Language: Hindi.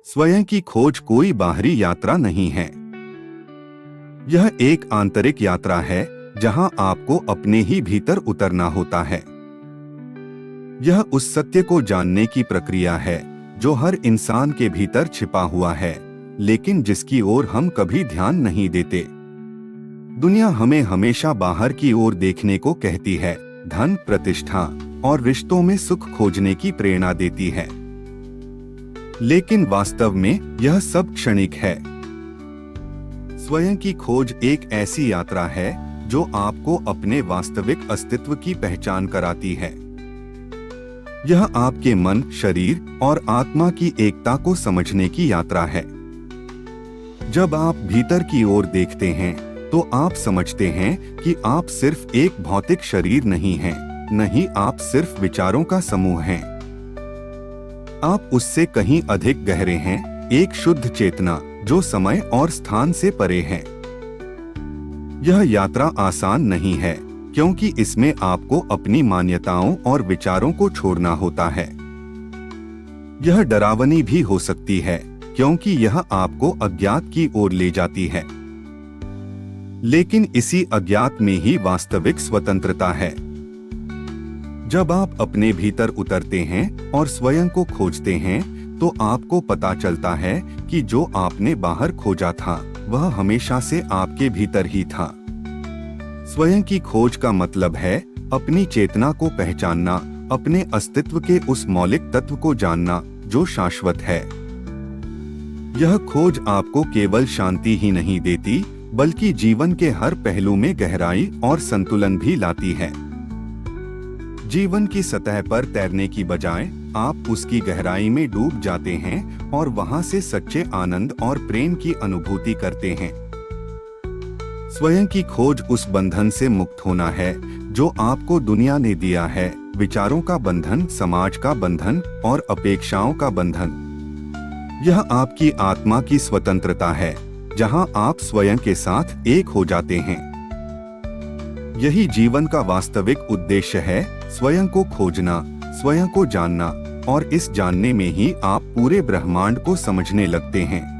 स्वयं की खोज कोई बाहरी यात्रा नहीं है। यह एक आंतरिक यात्रा है जहां आपको अपने ही भीतर उतरना होता है। यह उस सत्य को जानने की प्रक्रिया है जो हर इंसान के भीतर छिपा हुआ है, लेकिन जिसकी ओर हम कभी ध्यान नहीं देते। दुनिया हमें हमेशा बाहर की ओर देखने को कहती है, धन, प्रतिष्ठा और रिश्तों में सुख खोजने की प्रेरणा देती है। लेकिन वास्तव में यह सब क्षणिक है। स्वयं की खोज एक ऐसी यात्रा है जो आपको अपने वास्तविक अस्तित्व की पहचान कराती है। यह आपके मन, शरीर और आत्मा की एकता को समझने की यात्रा है। जब आप भीतर की ओर देखते हैं तो आप समझते हैं कि आप सिर्फ एक भौतिक शरीर नहीं हैं, नहीं, आप सिर्फ विचारों का समूह हैं। आप उससे कहीं अधिक गहरे हैं, एक शुद्ध चेतना जो समय और स्थान से परे है। यह यात्रा आसान नहीं है क्योंकि इसमें आपको अपनी मान्यताओं और विचारों को छोड़ना होता है। यह डरावनी भी हो सकती है क्योंकि यह आपको अज्ञात की ओर ले जाती है। लेकिन इसी अज्ञात में ही वास्तविक स्वतंत्रता है। जब आप अपने भीतर उतरते हैं और स्वयं को खोजते हैं तो आपको पता चलता है कि जो आपने बाहर खोजा था वह हमेशा से आपके भीतर ही था। स्वयं की खोज का मतलब है अपनी चेतना को पहचानना, अपने अस्तित्व के उस मौलिक तत्व को जानना जो शाश्वत है। यह खोज आपको केवल शांति ही नहीं देती बल्कि जीवन के हर पहलू में गहराई और संतुलन भी लाती है। जीवन की सतह पर तैरने की बजाय आप उसकी गहराई में डूब जाते हैं और वहां से सच्चे आनंद और प्रेम की अनुभूति करते हैं। स्वयं की खोज उस बंधन से मुक्त होना है जो आपको दुनिया ने दिया है, विचारों का बंधन, समाज का बंधन और अपेक्षाओं का बंधन। यह आपकी आत्मा की स्वतंत्रता है जहां आप स्वयं के साथ एक हो जाते हैं। यही जीवन का वास्तविक उद्देश्य है, स्वयं को खोजना, स्वयं को जानना, और इस जानने में ही आप पूरे ब्रह्मांड को समझने लगते हैं।